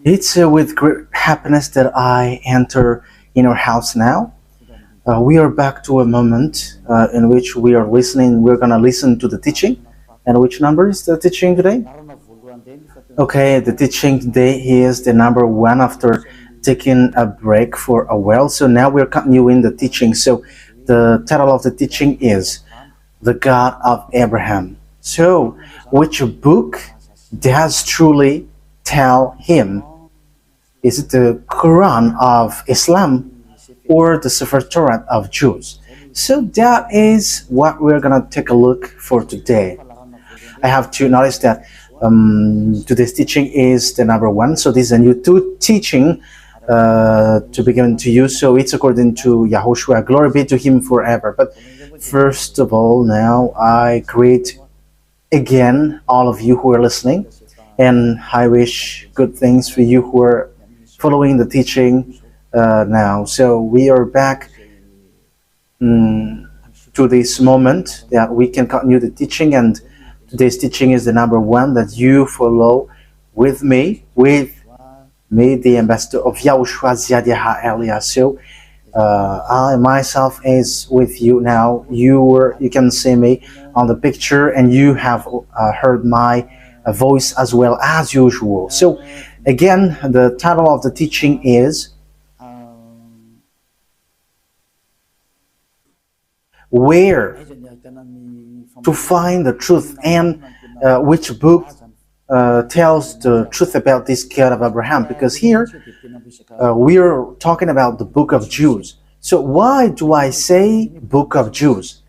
It's with great happiness that I enter in our house now. We are back to a moment in which we are listening. We're going to listen to the teaching. And which number is the teaching today? Okay, the teaching today is the number one after taking a break for a while. So now we're continuing the teaching. So the title of the teaching is The God of Abraham. So, which book does truly tell him? Is it the Quran of Islam or the Sefer Torah of Jews? So that is what we're gonna take a look for today. I have to notice that today's teaching is the number one. So this is a new teaching to be given to you. So it's according to YAHOSHUAH. Glory be to him forever. But first of all, now I greet again all of you who are listening, and I wish good things for you who are following the teaching now. So we are back to this moment that we can continue the teaching, and today's teaching is the number one that you follow with me, the ambassador of YAHOSHUAH Ziadiha Elia. So I myself is with you now. You can see me on the picture, and you have heard my voice as well as usual. So again, the title of the teaching is Where to Find the Truth, and which book tells the truth about this God of Abraham, because here we're talking about the book of Jews. So why do I say book of Jews,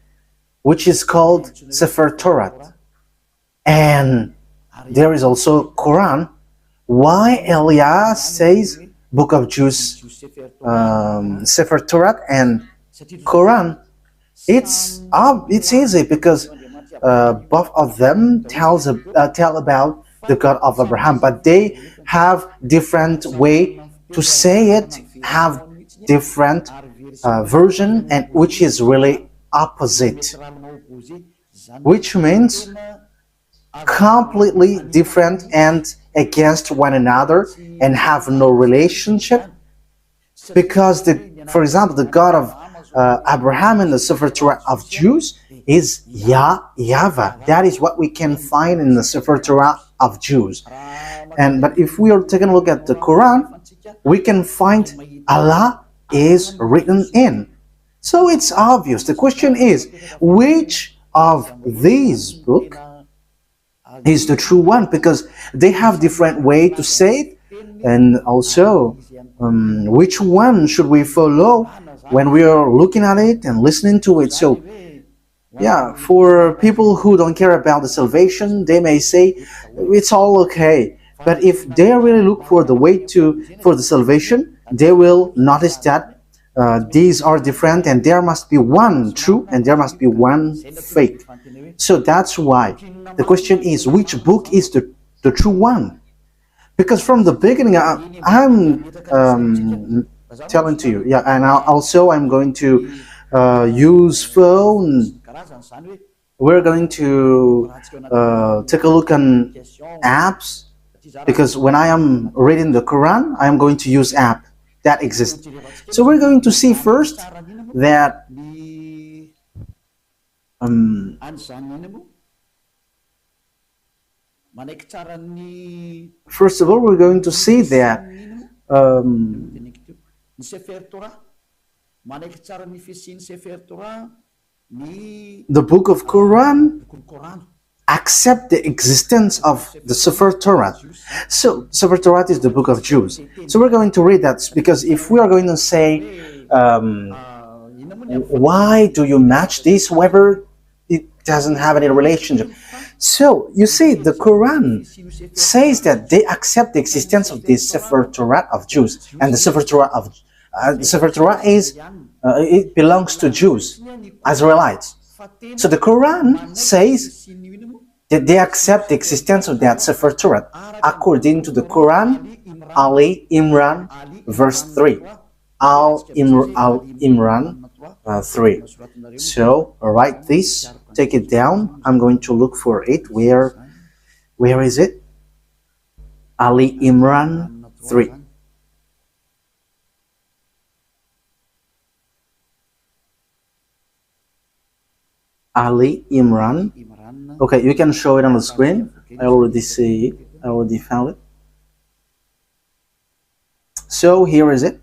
which is called Sefer Torah, and there is also Quran? Why Elias says book of Jews, Sefer Torah and Quran? It's easy because both of them tell about the God of Abraham, but they have different way to say it, have different version, and which is really opposite, which means completely different and against one another and have no relationship. Because for example, the God of Abraham in the Sefer Torah of Jews is YAHVAH. That is what we can find in the Sefer Torah of Jews. But if we are taking a look at the Quran, we can find Allah is written in. So it's obvious. The question is, which of these books is the true one? Because they have different way to say it, and also which one should we follow when we are looking at it and listening to it. So yeah, for people who don't care about the salvation, they may say it's all okay. But if they really look for the way for the salvation, they will notice that these are different, and there must be one true and there must be one fake. So that's why the question is, which book is the true one? Because from the beginning, I'm telling to you, yeah, and also I'm going to use phone. We're going to take a look on apps, because when I am reading the Quran, I am going to use app that exists. So we're going to see first that first of all, we're going to see that the book of Quran accept the existence of the Sefer Torah. So Sefer Torah is the book of Jews. So we're going to read that, because if we are going to say why do you match this, whether it doesn't have any relationship. So you see, the Quran says that they accept the existence of the Sefer Torah of Jews, and the Sefer Torah is it belongs to Jews, Israelites. So the Quran says that they accept the existence of that Sefer Torah according to the Quran, Ali Imran, verse 3. Imran 3. So write this, take it down. I'm going to look for it. Where is it? Ali Imran 3. Ali Imran. Okay, you can show it on the screen. I already see it. I already found it. So here is it.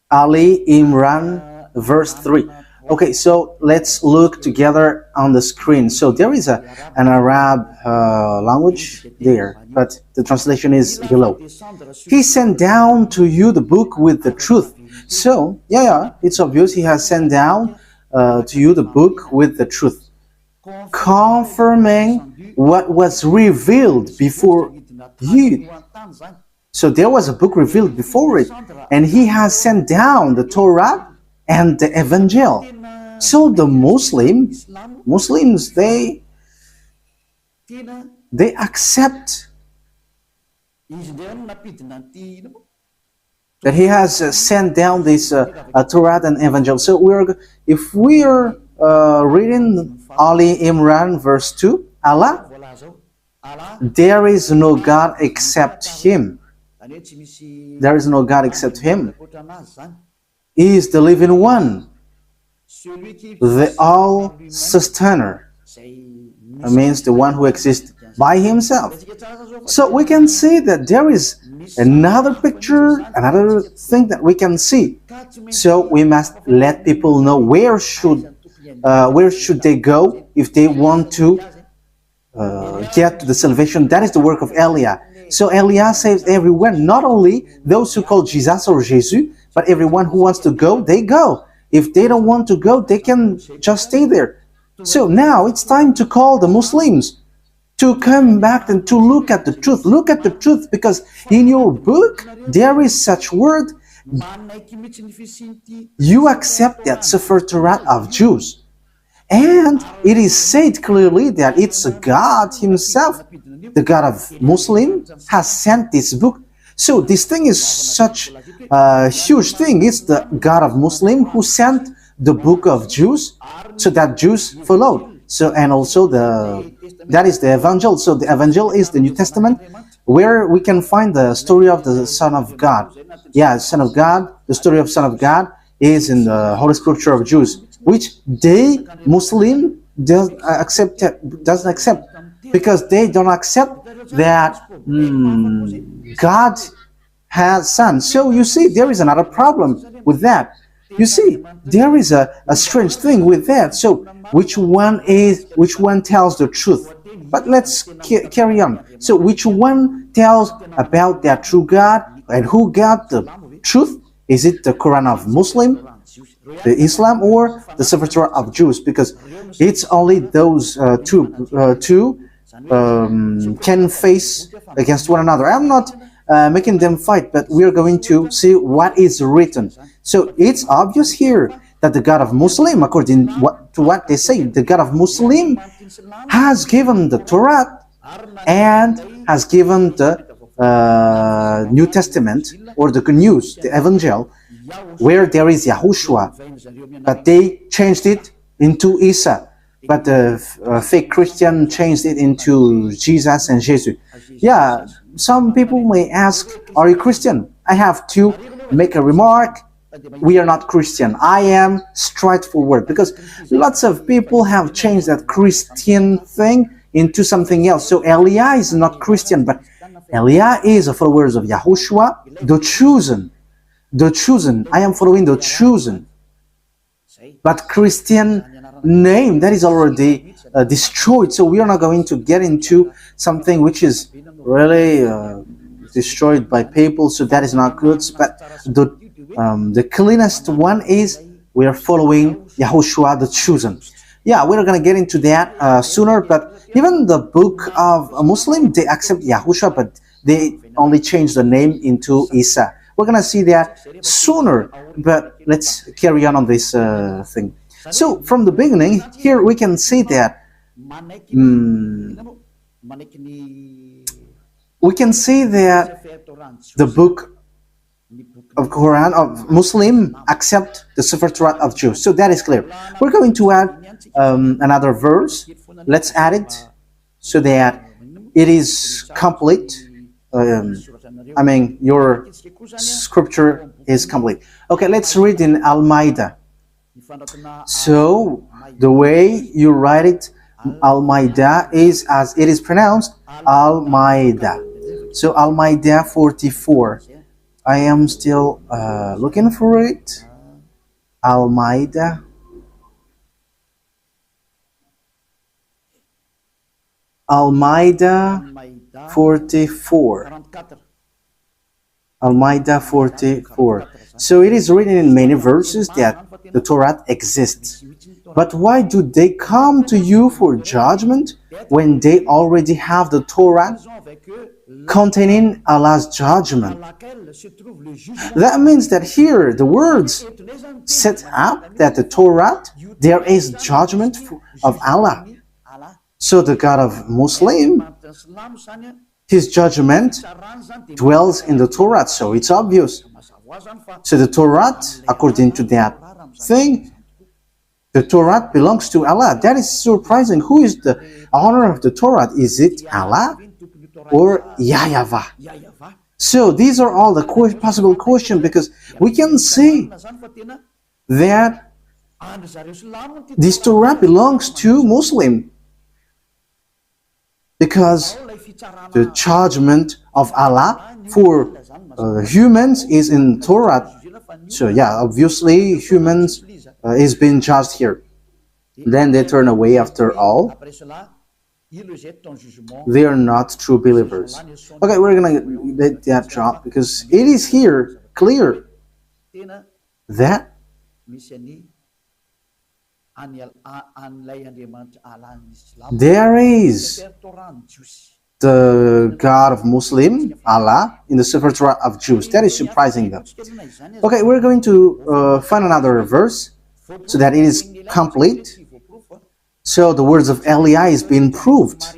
Ali Imran, verse 3. Okay, so let's look together on the screen. So there is an Arab language there, but the translation is below. He sent down to you the book with the truth. So, yeah, it's obvious he has sent down to you the book with the truth, confirming what was revealed before you. So there was a book revealed before it, and he has sent down the torat and the evangel. So the Muslims, they accept that he has sent down this Torah and Evangel. So if we are reading Ali Imran verse 2, Allah, there is no God except Him. There is no God except Him. He is the living one, the all-sustainer. That means the one who exists by Himself. So we can see that there is another picture, another thing that we can see. So we must let people know where should they go if they want to get to the salvation. That is the work of Elia. So Elia saves everyone, not only those who call Jesus or Jesus, but everyone who wants to go, they go. If they don't want to go, they can just stay there. So now it's time to call the Muslims to come back and to look at the truth. Look at the truth, because in your book there is such word. You accept that Sefer Torah of Jews, and it is said clearly that it's God Himself, the God of Muslim, has sent this book. So this thing is such a huge thing. It's the God of Muslim who sent the book of Jews, so that Jews followed. So, and also that is the Evangel. So the Evangel is the New Testament, where we can find the story of the Son of God. Yeah, Son of God. The story of Son of God is in the Holy Scripture of Jews, which they Muslim doesn't accept, because they don't accept that God has Son. So you see, there is another problem with that. You see, there is a strange thing with that. So which one tells the truth? But let's carry on. So which one tells about that true God, and who got the truth? Is it the Quran of Muslim, the Islam, or the Sefer Torah of Jews? Because it's only those two can face against one another. I'm not making them fight, but we are going to see what is written. So it's obvious here that the God of Muslim, according to what they say, the God of Muslim has given the Torah and has given the New Testament, or the Good News, the Evangel, where there is YAHOSHUAH, but they changed it into Isa. But the fake Christian changed it into Jesus and Jesus. Yeah, some people may ask, are you Christian? I have to make a remark. We are not Christian. I am straightforward, because lots of people have changed that Christian thing into something else. So Elia is not Christian, but Elia is a follower of YAHOSHUAH, the chosen. The chosen. I am following the chosen. But Christian name, that is already destroyed. So we are not going to get into something which is really destroyed by people. So that is not good. But the cleanest one is we are following YAHOSHUAH, the chosen. Yeah, we're going to get into that sooner. But even the book of a Muslim, they accept YAHOSHUAH, but they only change the name into Isa. We're going to see that sooner. But let's carry on this thing. So from the beginning, here we can see that the book of Quran of Muslim accept the Sefer Torah of Jews. So that is clear. We're going to add another verse. Let's add it so that it is complete. your scripture is complete. Okay, let's read in Al-Maida. So the way you write it, Al-Maida, is as it is pronounced, Al-Maida. So Al-Maida 44. I am still looking for it. Al-Maida. Al-Maida 44. Al-Maida 44. So it is written in many verses that the Torah exists. But why do they come to you for judgment when they already have the Torah containing Allah's judgment? That means that here the words set up that the Torah, there is judgment of Allah. So the God of Muslim, his judgment dwells in the Torah, so it's obvious. So the Torah, according to that thing, the Torah belongs to Allah. That is surprising. Who is the owner of the Torah? Is it Allah or YAHVAH? So these are all the possible questions, because we can see that this Torah belongs to Muslim, because the judgment of Allah for humans is in Torah. So yeah, obviously humans is being judged here. Then they turn away after all. They are not true believers. Okay, we're gonna let that drop, because it is here clear that there is the God of Muslim, Allah, in the Sefer Torah of Jews. That is surprising though. Okay, we're going to find another verse so that it is complete. So the words of Eliah is being proved,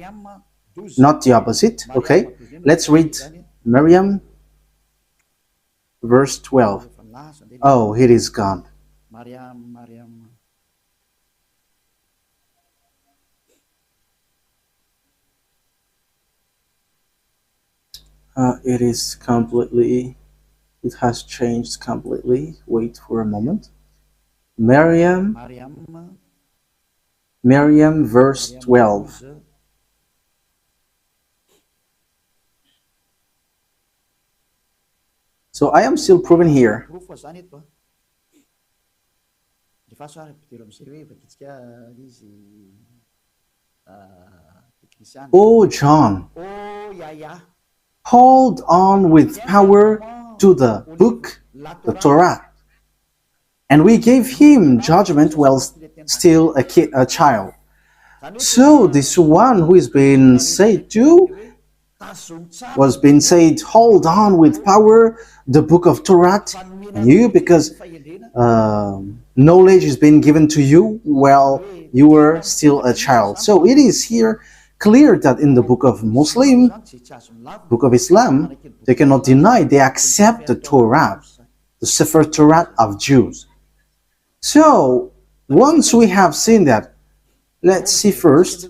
not the opposite. Okay, let's read Miriam, verse 12. Oh, it is gone. It is completely, it has changed completely. Wait for a moment. Miriam, verse 12. So I am still proving here. Oh, John, hold on with power to the book, the Torah. And we gave him judgment while still a child. So this one who is being said to was being said, hold on with power the book of Torah, and you, because knowledge is being given to you while you were still a child. So it is here clear that in the book of Muslim, book of Islam, they cannot deny, they accept the Torah, the Sefer Torah of Jews. So once we have seen that, let's see first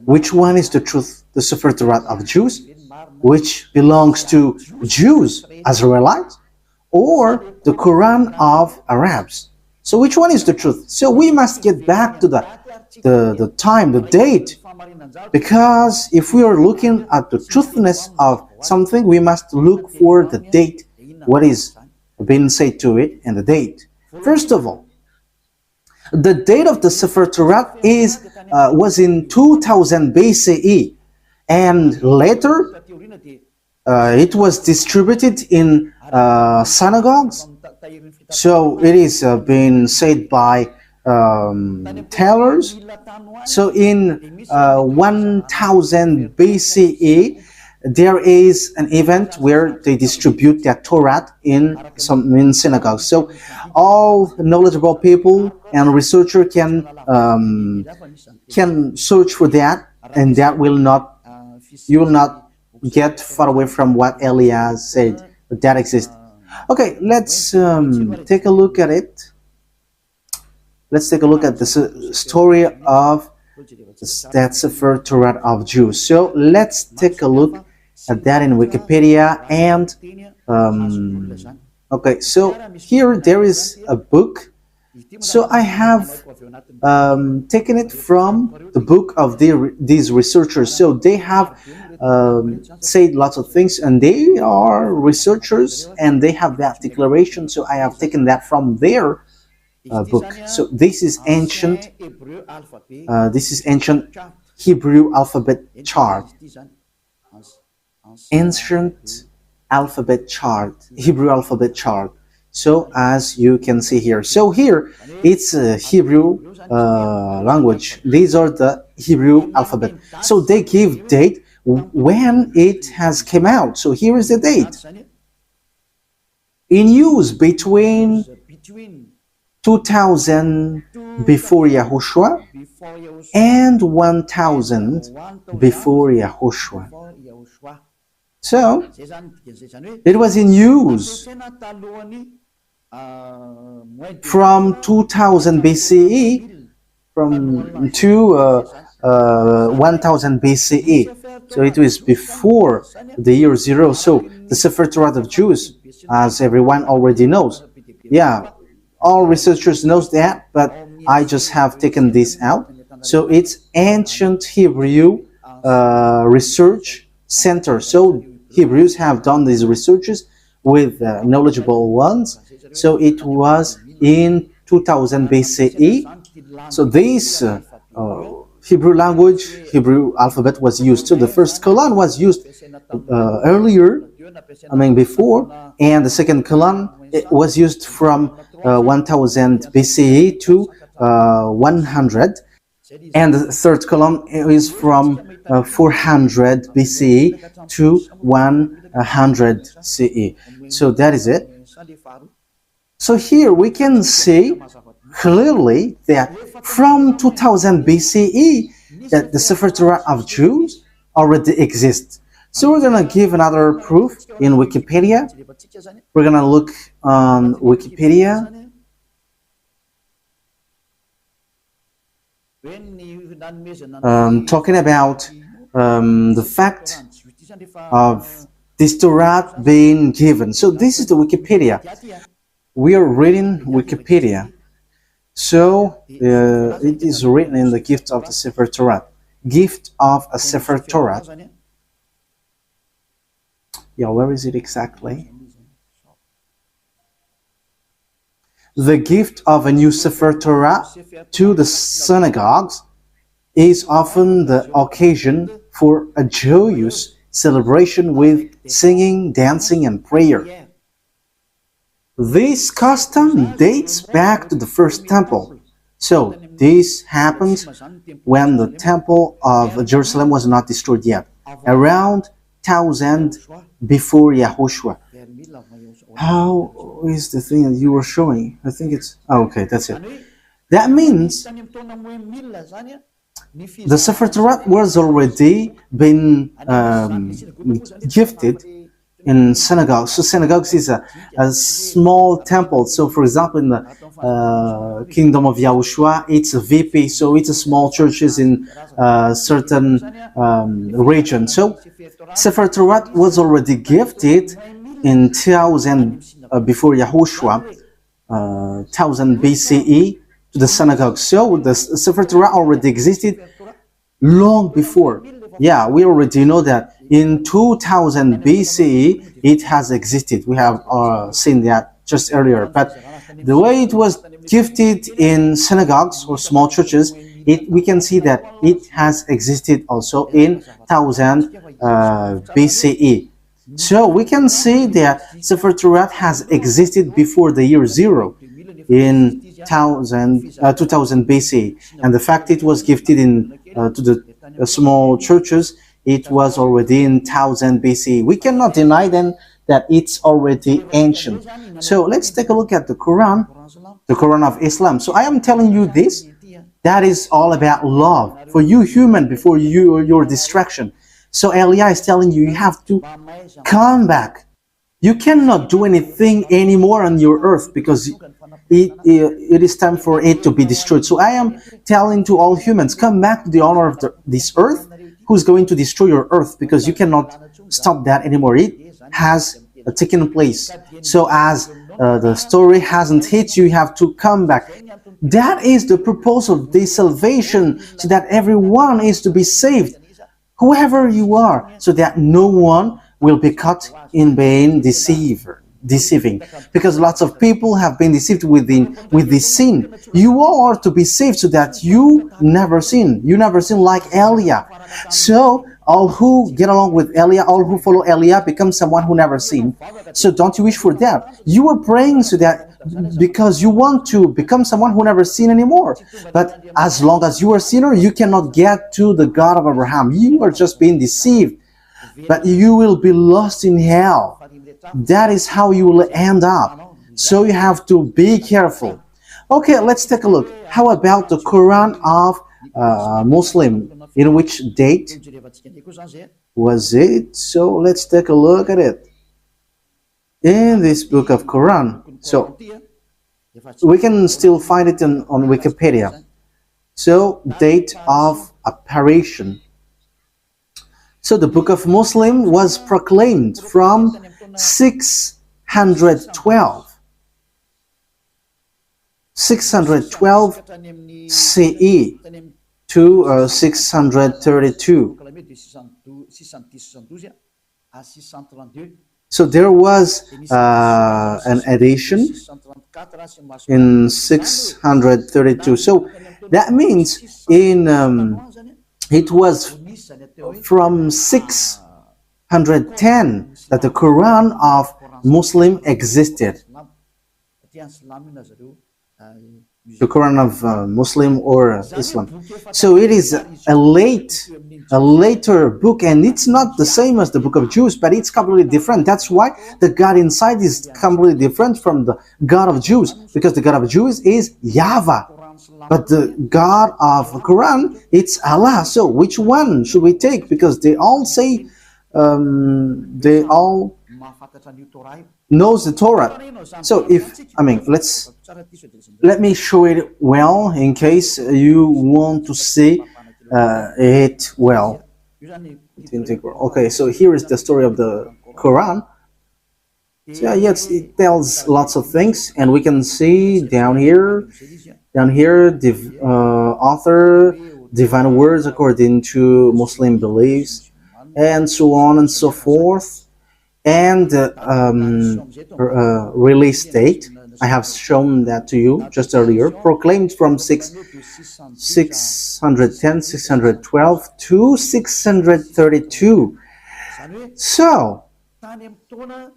which one is the truth, the Sefer Torah of Jews, which belongs to Jews, Israelites, or the Quran of Arabs. So which one is the truth? So we must get back to the time, the date, because if we are looking at the truthness of something, we must look for the date, what is being said to it, and the date. First of all, the date of the Sefer Torah was in 2000 BCE, and later it was distributed in synagogues. So it is being said by tailors. So in 1000 BCE, there is an event where they distribute their Torah in synagogues. So all knowledgeable people and researcher can search for that, and that will not, you will not get far away from what Eliah said that exists. Okay, let's take a look at it. Let's take a look at the story of that Sefer Torah of Jews. So let's take a look that in Wikipedia. And okay, so here there is a book. So I have taken it from the book of these researchers. So they have said lots of things, and they are researchers, and they have that declaration. So I have taken that from their book. So this is ancient. This is ancient Hebrew alphabet chart. Ancient alphabet chart, Hebrew alphabet chart. So as you can see here, so here it's a Hebrew language. These are the Hebrew alphabet. So they give date when it has came out. So here is the date. In use between 2000 before Yahushua and 1000 before Yahushua. So it was in use from 2000 BCE to 1000 BCE. So it was before the year 0. So the Sefer Torah of Jews, as everyone already knows. Yeah, all researchers knows that, but I just have taken this out. So it's ancient Hebrew research center. So Hebrews have done these researches with knowledgeable ones. So it was in 2000 BCE. So this Hebrew language, Hebrew alphabet was used. So the first colon was used earlier, before, and the second colon it was used from 1000 BCE to 100. And the third column is from 400 BCE to 100 CE. So that is it. So here we can see clearly that from 2000 BCE that the Sefer Torah of Jews already exists. So we're going to give another proof in Wikipedia. We're going to look on Wikipedia. Talking about the fact of this Torah being given. So this is the Wikipedia. We are reading Wikipedia. So it is written in the gift of the Sefer Torah. Gift of a Sefer Torah. Yeah, where is it exactly? The gift of a new Sefer Torah to the synagogues is often the occasion for a joyous celebration with singing, dancing, and prayer. This custom dates back to the first temple. So this happened when the temple of Jerusalem was not destroyed yet, around 1000 before Yahushua. How is the thing that you were showing? I think it's... Oh, okay, that's it. That means the Sefer Torah was already been gifted in synagogues. So synagogues is a small temple. So for example, in the kingdom of YAHOSHUAH, it's a VP. So it's a small churches in certain region. So Sefer Torah was already gifted in 1000 before Yahushua, 1000 BCE to the synagogue. So the Sefer Torah already existed long before. Yeah, we already know that in 2000 BCE it has existed. We have seen that just earlier. But the way it was gifted in synagogues or small churches, we can see that it has existed also in 1000 BCE. So we can see that Sefer Torah has existed before the year 0 in 2000 BC, and the fact it was gifted in to the small churches, it was already in 1000 BC. We cannot deny then that it's already ancient. So let's take a look at the Quran of Islam. So I am telling you this, that is all about love for you human before your distraction. So Elia is telling you, you have to come back. You cannot do anything anymore on your earth because it is time for it to be destroyed. So I am telling to all humans, come back to the honor of this earth who's going to destroy your earth, because you cannot stop that anymore. It has taken place. So as the story hasn't hit you, you have to come back. That is the purpose of this salvation, so that everyone is to be saved, whoever you are, so that no one will be caught in being deceiving, because lots of people have been deceived with this sin. You are to be saved so that you never sin. You never sin like Eliah. So all who get along with Eliah, all who follow Eliah, become someone who never sinned. So don't you wish for that? You are praying so that because you want to become someone who never sinned anymore. But as long as you are a sinner, you cannot get to the God of Abraham. You are just being deceived, but you will be lost in hell. That is how you will end up. So you have to be careful. Okay, let's take a look. How about the Quran of Muslim? In which date was it? So let's take a look at it. In this book of Quran. So we can still find it on Wikipedia. So date of apparition. So the book of Muslim was proclaimed from 612 CE to 632. So there was an edition in 632. So that means it was from 610 that the Quran of Muslim existed. The Quran of Muslim or Islam. So it is a later book, and it's not the same as the book of Jews, but it's completely different. That's why the God inside is completely different from the God of Jews, because the God of Jews is YAHVAH, but the God of the Quran, it's Allah. So which one should we take? Because they all say, they all knows the Torah. So let me show it well in case you want to see it well. Okay, so here is the story of the Quran. So yeah, yes, it tells lots of things, and we can see down here, the author, divine words according to Muslim beliefs, and so on and so forth. And release date, I have shown that to you just earlier, proclaimed from 610, 612 to 632. So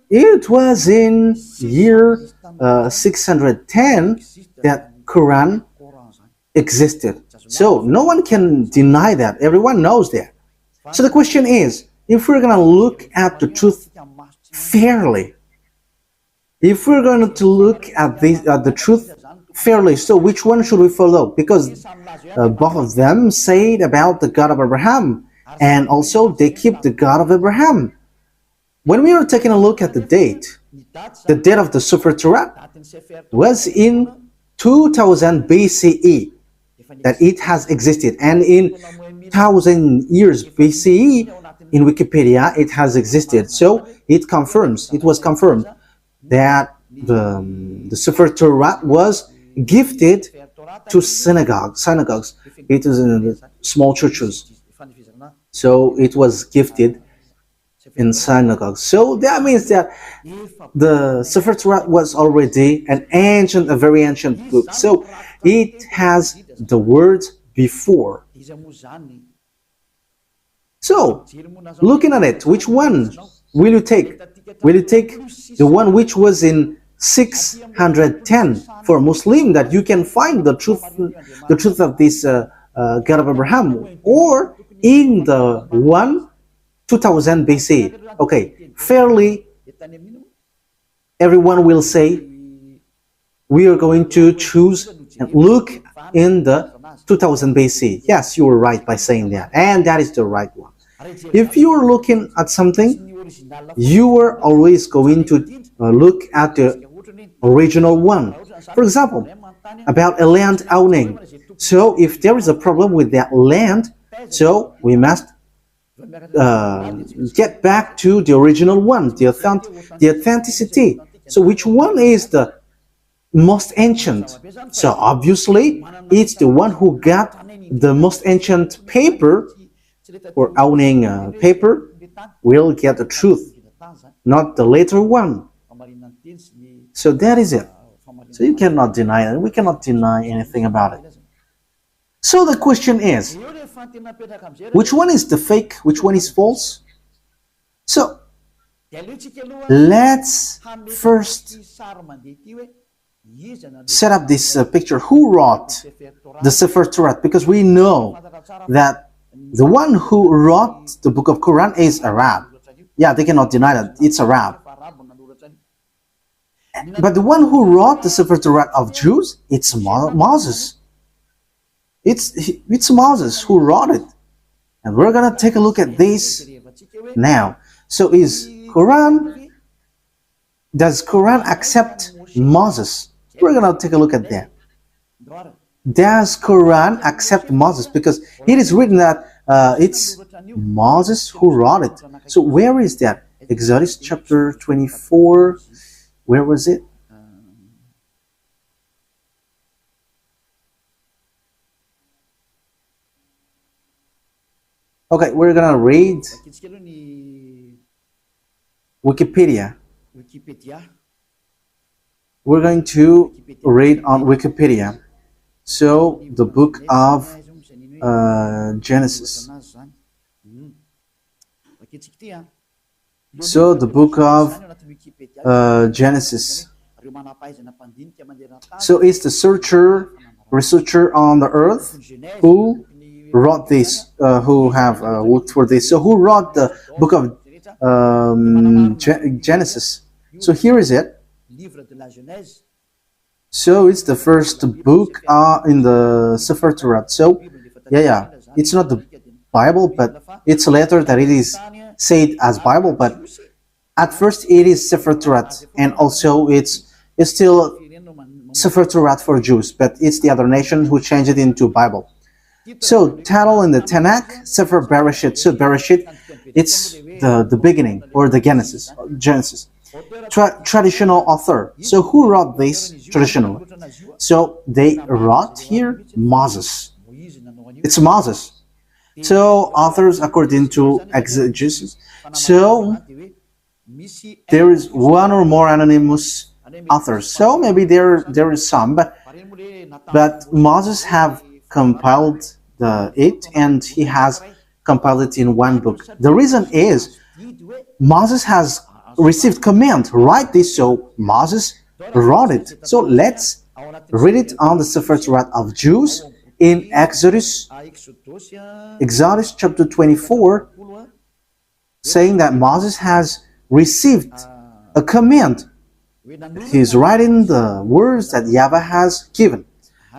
it was in year 610 that Quran existed. So no one can deny that. Everyone knows that. So the question is, if we're going to look at the truth fairly, if we're going to look at the truth fairly, so which one should we follow? Because both of them say about the God of Abraham, and also they keep the God of Abraham. When we are taking a look at the date of the Sefer Torah was in 2000 BCE that it has existed, and in 1000 years BCE in Wikipedia it has existed. So it was confirmed that the Sefer Torah was gifted to synagogues. It is in small churches. So it was gifted in synagogues. So that means that the Sefer Torah was already a very ancient book. So it has the words before. So, looking at it, which one will you take? Will you take the one which was in 610 for Muslim, that you can find the truth of this God of Abraham, or in the 2000 BC? Okay, fairly, everyone will say we are going to choose and look in the 2000 BC. Yes, you were right by saying that, and that is the right one. If you are looking at something, you are always going to look at the original one. For example, about a land owning. So if there is a problem with that land, so we must get back to the original one, the authenticity. So which one is the most ancient? So obviously it's the one who got the most ancient paper or owning paper will get the truth, not the later one. So that is it. So you cannot deny it. We cannot deny anything about it. So the question is, which one is the fake? Which one is false? So let's first set up this picture. Who wrote the Sefer Torah? Because we know that the one who wrote the book of Quran is Arab. Yeah, they cannot deny that it's Arab. But the one who wrote the Sefer Torah of Jews, it's Moses. It's Moses who wrote it. And we're going to take a look at this now. So does Quran accept Moses? We're going to take a look at that. Does Quran accept Moses? Because it is written that it's Moses who wrote it. So where is that? Exodus chapter 24. Where was it? Okay, we're gonna read Wikipedia. We're going to read on Wikipedia. So the book of Genesis. So the book of Genesis. So it's the researcher on the earth who wrote this, who have worked for this. So who wrote the book of Genesis? So here is it. So it's the first book in the Sefer Torah. So yeah, it's not the Bible, but it's later that it is said as Bible. But at first it is Sefer Torah, and also it's still Sefer Torah for Jews, but it's the other nations who changed it into Bible. So title in the Tanakh, Sefer Bereshit. So Bereshit, it's the beginning or the Genesis. Traditional author. So who wrote this traditionally? So they wrote here Moses. It's Moses. So authors according to exegesis. So there is one or more anonymous authors. So maybe there is some, but Moses have compiled it, and he has compiled it in one book. The reason is Moses has received command, write this, so Moses wrote it. So let's read it on the Sefer Torah of Jews in Exodus chapter 24, saying that Moses has received a command. He's writing the words that YAHVAH has given.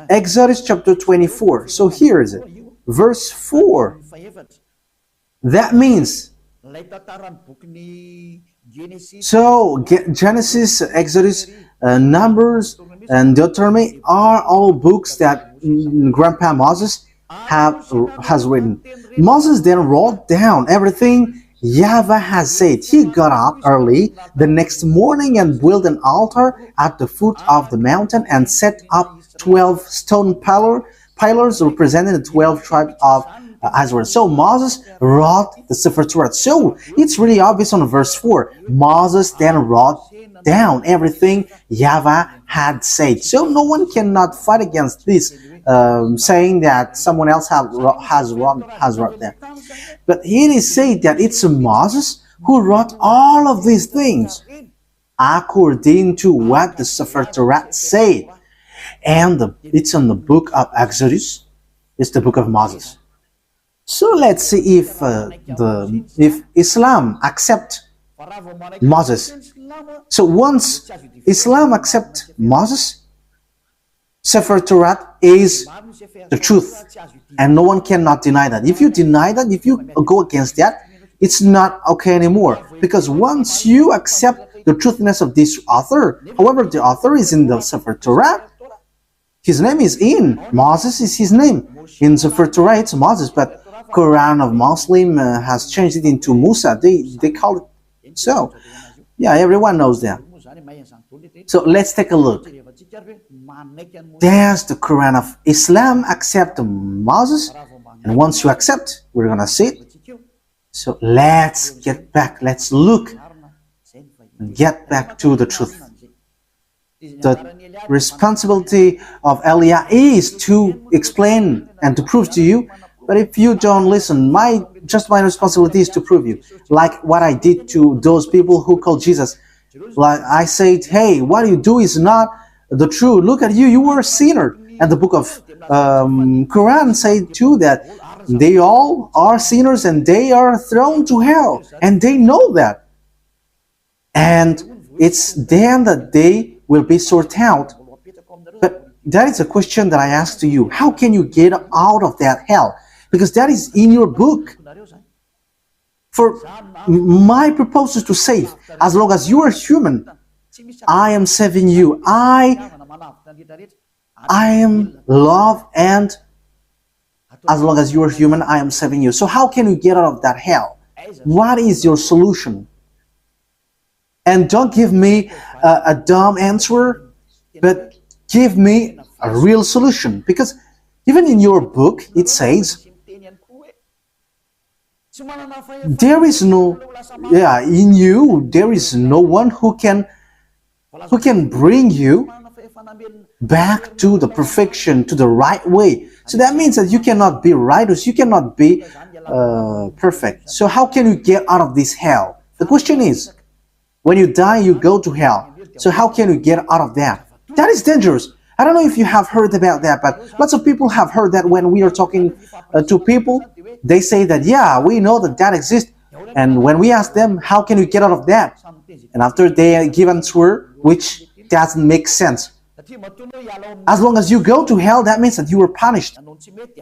Exodus chapter 24. So here is it. Verse 4. That means, so Genesis, Exodus, Numbers, and Deuteronomy are all books that Grandpa Moses has written. Moses then wrote down everything YAHVAH has said. He got up early the next morning and built an altar at the foot of the mountain and set up 12 stone pillars representing the 12 tribes of Israel. So Moses wrote the Sefer Torah. So it's really obvious on verse 4. Moses then wrote down everything YAHVAH had said. So no one cannot fight against this, saying that someone else has wrote that. But it is said that it's Moses who wrote all of these things according to what the Sefer Torah said. And it's in the book of Exodus. It's the book of Moses. So let's see if Islam accept Moses. So once Islam accept Moses, Sefer Torah is the truth, and no one cannot deny that. If you deny that, if you go against that, it's not okay anymore. Because once you accept the truthiness of this author, however, the author is in the Sefer Torah, his name is in. Moses is his name. In Sefer Torah, it's Moses, but Quran of Muslim has changed it into Musa. They call it so. Yeah, everyone knows that. So let's take a look. Does the Quran of Islam accept Moses? And once you accept, we're gonna see it. So let's get back. Let's look and get back to the truth. The responsibility of Elia is to explain and to prove to you. But if you don't listen, my responsibility is to prove you. Like what I did to those people who called Jesus. Like I said, hey, what you do is not the truth. Look at you, you were a sinner. And the book of Quran said too that they all are sinners and they are thrown to hell. And they know that. And it's then that they will be sorted out. But that is a question that I ask to you. How can you get out of that hell? Because that is in your book. For my purpose is to save. As long as you are human, I am saving you. I am love, and as long as you are human, I am saving you. So how can you get out of that hell? What is your solution? And don't give me a dumb answer, but give me a real solution. Because even in your book, it says, there is no, in you, there is no one who can bring you back to the perfection, to the right way. So that means that you cannot be righteous, you cannot be perfect. So how can you get out of this hell? The question is, when you die, you go to hell. So how can you get out of that? That is dangerous. I don't know if you have heard about that, but lots of people have heard that when we are talking to people, they say that, yeah, we know that that exists. And when we ask them, how can you get out of that? And after they give an answer, which doesn't make sense. As long as you go to hell, that means that you were punished.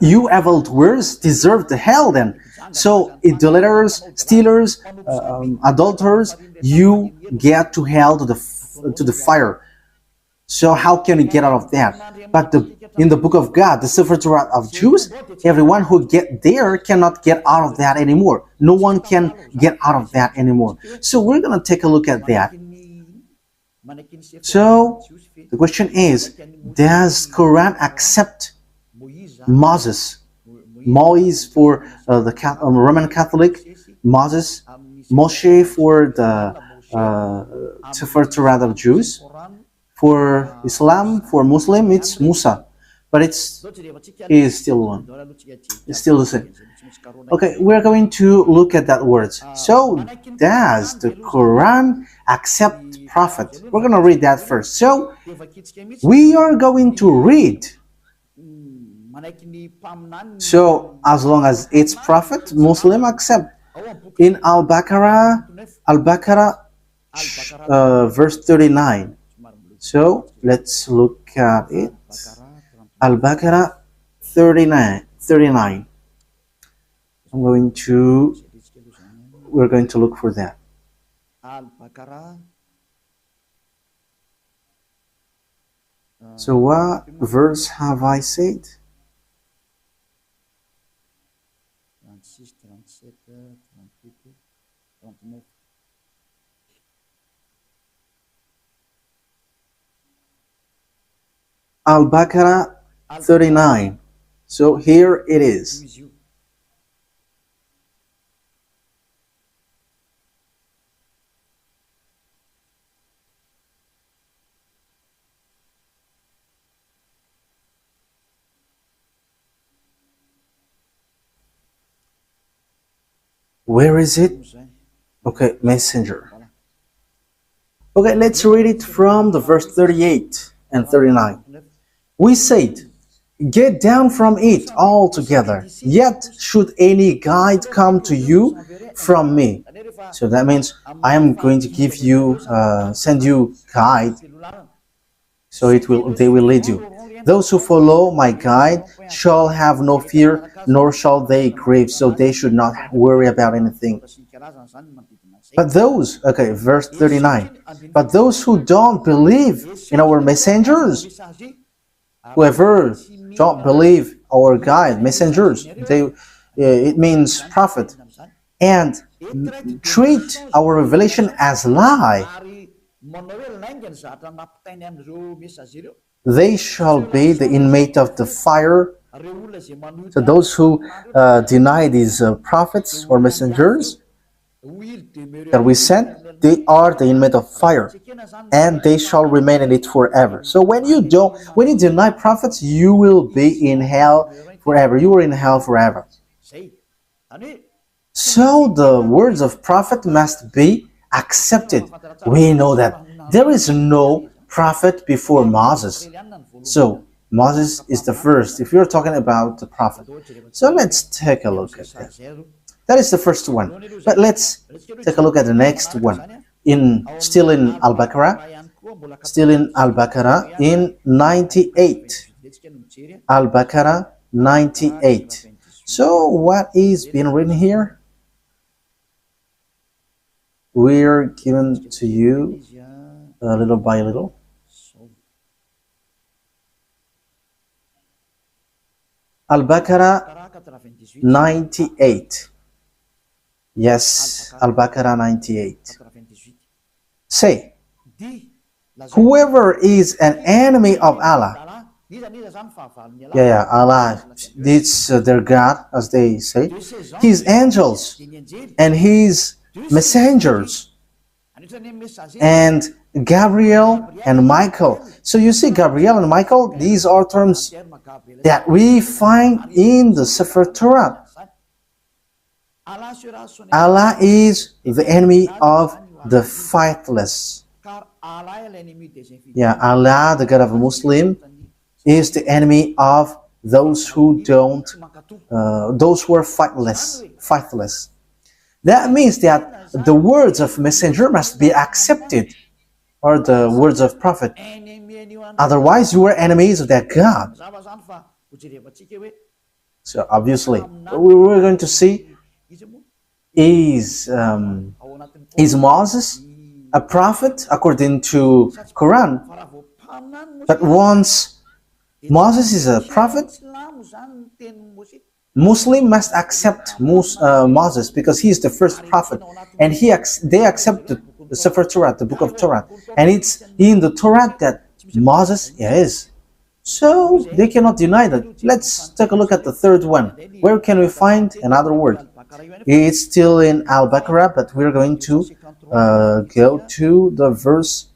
You evildoers deserve the hell then. So idolaters, stealers, adulterers, you get to hell, to the fire. So how can you get out of that? But in the book of God, the Sefer Torah of Jews, everyone who get there cannot get out of that anymore. No one can get out of that anymore. So we're going to take a look at that. So the question is, does Quran accept Moses? Moise for the Roman Catholic, Moses, Moshe for the Sefer Torah of Jews. For Islam, for Muslim, it's Musa, but he is still one. It's still the same. Okay, we're going to look at that word. So, does the Quran accept prophet? We're going to read that first. So, we are going to read. So, as long as it's prophet, Muslim accept. In Al-Baqarah, verse 39. So let's look at it. Al-Baqarah 39. We're going to look for that. So what verse have I said? Al-Baqarah 39. So here it is. Where is it? Okay, messenger. Okay, let's read it from the verse 38 and 39. We said, get down from it altogether, yet should any guide come to you from me. So that means I am going to give you, send you guide, so they will lead you. Those who follow my guide shall have no fear, nor shall they grieve, so they should not worry about anything. But those, okay, verse 39, but those who don't believe in our messengers, whoever don't believe our guide, messengers, it means prophet, and treat our revelation as lie, they shall be the inmate of the fire. So those who deny these prophets or messengers that we sent, they are the inmate of fire, and they shall remain in it forever. So when you deny prophets, you will be in hell forever. You are in hell forever. So the words of prophet must be accepted. We know that there is no prophet before Moses. So Moses is the first, if you're talking about the prophet. So let's take a look at that. That is the first one. But let's take a look at the next one. Still in Al-Baqarah, in 98. Al-Baqarah 98. So what is being written here? We're given to you little by little. Al-Baqarah 98. Yes, Al-Baqarah 98. Say, whoever is an enemy of Allah, Allah, it's their God, as they say, his angels and his messengers, and Gabriel and Michael. So you see, Gabriel and Michael, these are terms that we find in the Sefer Torah. Allah is the enemy of the faithless. Allah, the God of a Muslim, is the enemy of those who those who are faithless. That means that the words of messenger must be accepted, or the words of prophet. Otherwise, you are enemies of that God. So obviously, we're going to see, is Moses a prophet according to Quran? But once Moses is a prophet, Muslim must accept Moses, because he is the first prophet, and they accept the Sefer Torah, the book of Torah, and it's in the Torah that Moses is. So they cannot deny that. Let's take a look at the third one. Where can we find another word? It's still in Al-Baqarah, but we're going to go to the verse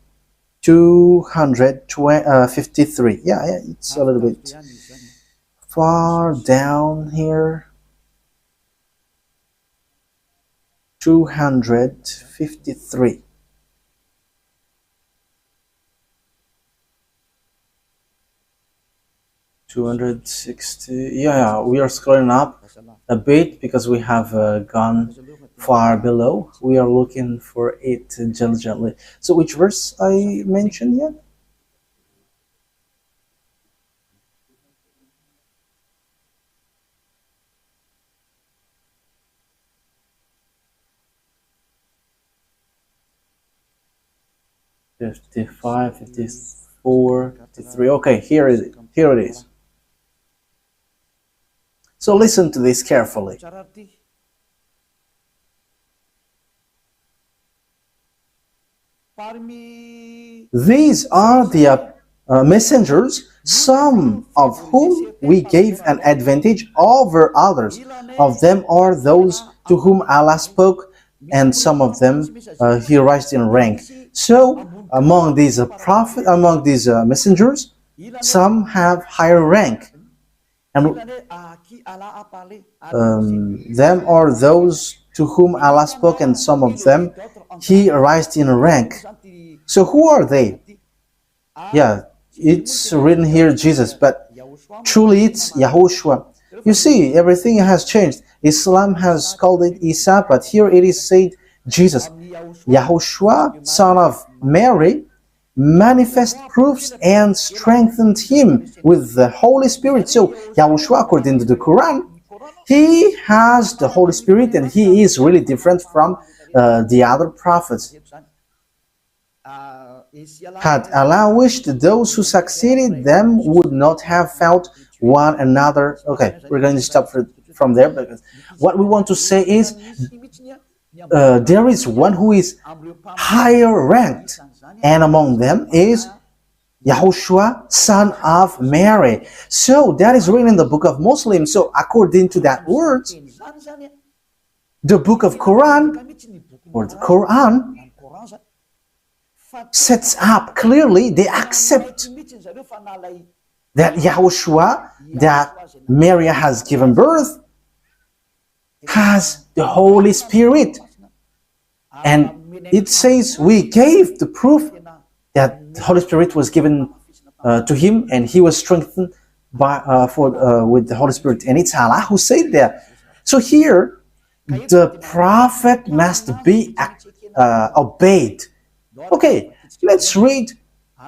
253. Yeah, it's a little bit far down here. 253. Yeah, we are scrolling up a bit because we have gone far below. We are looking for it diligently. So which verse I mentioned yet? "55, 54, 53. Okay, here it is. So listen to this carefully. These are the messengers, some of whom we gave an advantage over others. Of them are those to whom Allah spoke, and some of them He raised in rank. So among these messengers, some have higher rank, and them are those to whom Allah spoke, and some of them He raised in rank. So who are they? Yeah, it's written here Jesus, but truly it's YAHOSHUAH. You see, everything has changed. Islam has called it Isa, but here it is said Jesus. YAHOSHUAH, son of Mary, manifest proofs and strengthened him with the Holy Spirit. So YAHOSHUAH, according to the Quran, he has the Holy Spirit, and he is really different from the other prophets. Had Allah wished, those who succeeded them would not have felt one another. Okay, we're going to stop from there, because what we want to say is there is one who is higher ranked, and among them is YAHOSHUAH, son of Mary. So that is written in the book of Muslims. So according to that word, the book of Quran, or the Quran, sets up clearly, they accept that YAHOSHUAH, that Mary has given birth, has the Holy Spirit. And it says we gave the proof that the Holy Spirit was given to him, and he was strengthened by with the Holy Spirit. And it's Allah who said that. So here, the prophet must be obeyed. Okay, let's read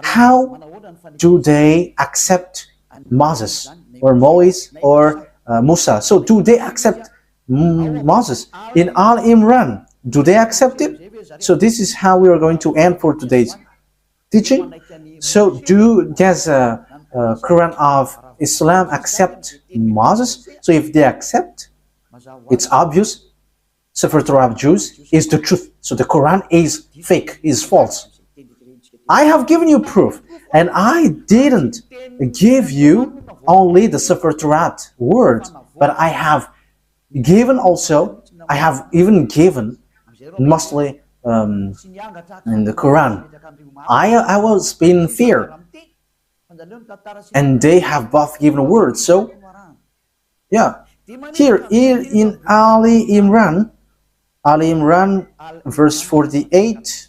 how do they accept Moses or Moise or Musa. So do they accept Moses in Al Imran? Do they accept it? So this is how we are going to end for today's teaching. So does Quran of Islam accept Moses? So if they accept, it's obvious Sefer Torah of Jews is the truth. So the Quran is fake, is false. I have given you proof, and I didn't give you only the Sefer Torah word, but I have given also, I have even given mostly in the Quran. I was in fear, and they have both given words. So yeah, here in Ali Imran verse 48,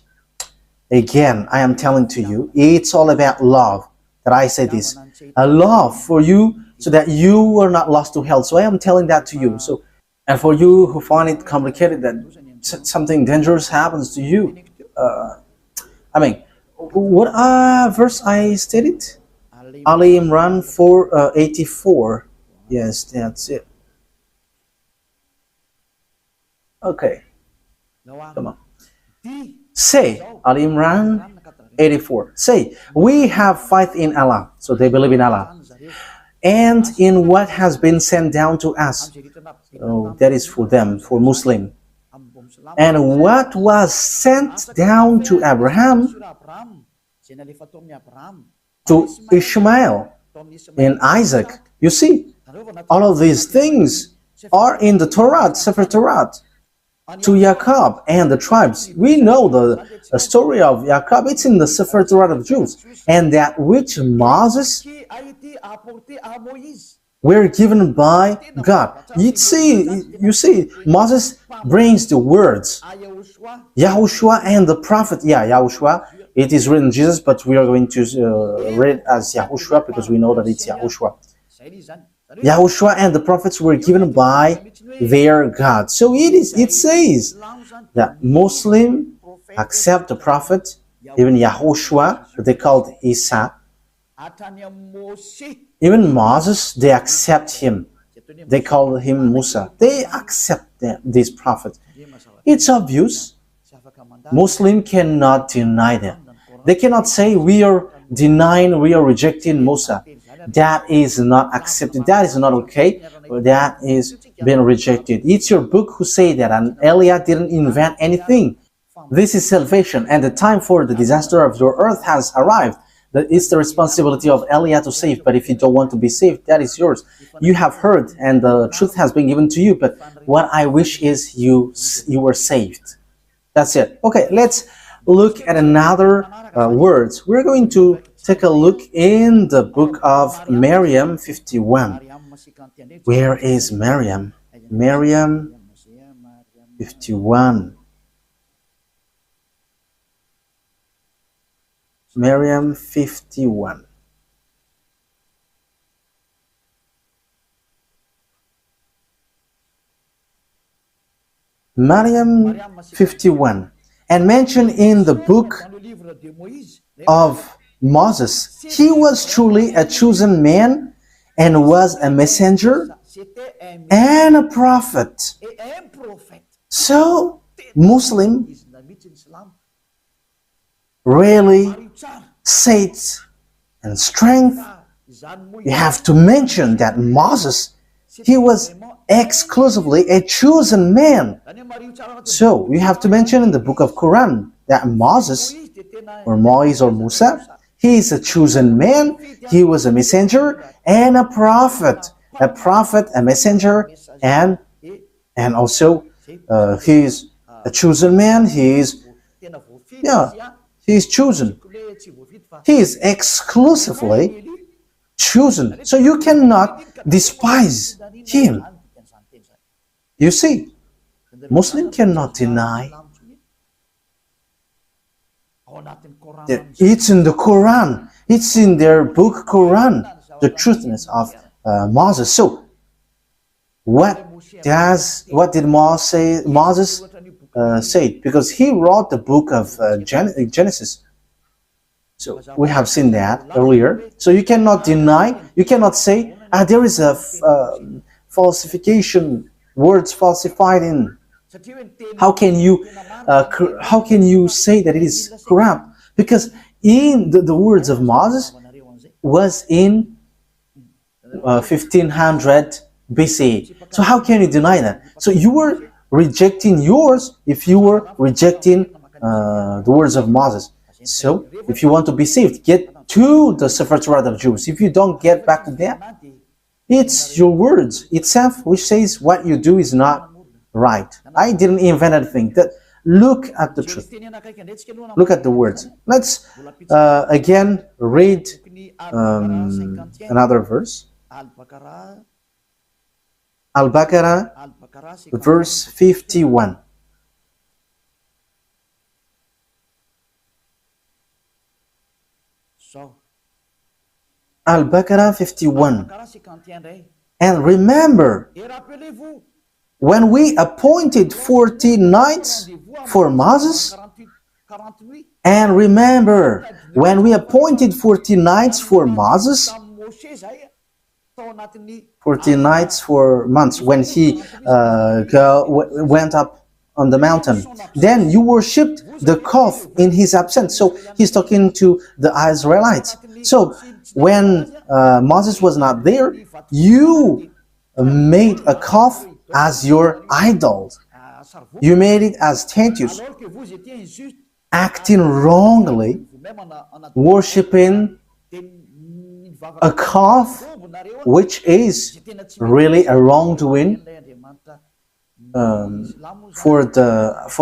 again I am telling to you, it's all about love. That I say this, a love for you, so that you are not lost to hell. So I am telling that to you. So, and for you who find it complicated, that something dangerous happens to you, I mean, what verse I stated? Ali Imran 4:84. Yes, that's it. Okay, come on. Say, Ali Imran 84. Say, we have faith in Allah. So they believe in Allah, and in what has been sent down to us. So that is for them, for Muslim. And what was sent down to Abraham, to Ishmael, and Isaac. You see, all of these things are in the Torah, Sefer Torah. To Jacob and the tribes. We know the story of Jacob. It's in the Sefer Torah of Jews. And that which Moses were given by God. You see, Moses brings the words. YAHOSHUAH and the prophet. Yeah, YAHOSHUAH. It is written Jesus, but we are going to read it as YAHOSHUAH because we know that it's YAHOSHUAH. YAHOSHUAH and the prophets were given by their God. So it says that Muslim accept the prophet, even YAHOSHUAH, they called Isa. Even Moses, they accept him. They call him Musa. They accept this prophet. It's obvious. Muslim cannot deny them. They cannot say we are denying, we are rejecting Musa. That is not accepted. That is not okay. That is being rejected. It's your book who say that, and Eliah didn't invent anything. This is salvation, and the time for the disaster of your earth has arrived. It's the responsibility of Eliah to save, but if you don't want to be saved, that is yours. You have heard, and the truth has been given to you, but what I wish is you were saved. That's it. Okay, let's look at another words. We're going to take a look in the book of Miriam 51. Where is Miriam? Miriam 51. Miriam 51. Miriam 51. And mentioned in the book of Moses, he was truly a chosen man and was a messenger and a prophet. So Muslim really faith and strength, you have to mention that Moses, he was exclusively a chosen man. So you have to mention in the book of Quran that Moses, or Moise or Musa, he is a chosen man, he was a messenger and a prophet, a messenger, and also he is a chosen man, he is chosen. He is exclusively chosen. So you cannot despise him. You see, Muslim cannot deny that it's in the Quran, it's in their book Quran, the truthness of Moses. So what did Moses say? Because he wrote the book of Genesis. So we have seen that earlier. So you cannot deny, you cannot say, there is a falsification, words falsified in. How can you say that it is corrupt? Because in the words of Moses was in 1500 BC. So how can you deny that? So you were rejecting yours if you were rejecting the words of Moses. So if you want to be saved, get to the torat of Jews. If you don't get back to that, it's your words itself which says what you do is not right. I didn't invent anything. Look at the truth. Look at the words. Let's again read another verse. Al-Baqarah, verse 51. Al-Baqarah 51. And remember, when we appointed 40 nights for Moses, and remember, when we appointed 40 nights for Moses, 40 nights for months, when he went up on the mountain, then you worshipped the calf in his absence. So he's talking to the Israelites. So when Moses was not there, you made a calf as your idol. You made it as statues, acting wrongly, worshipping a calf, which is really a wrongdoing for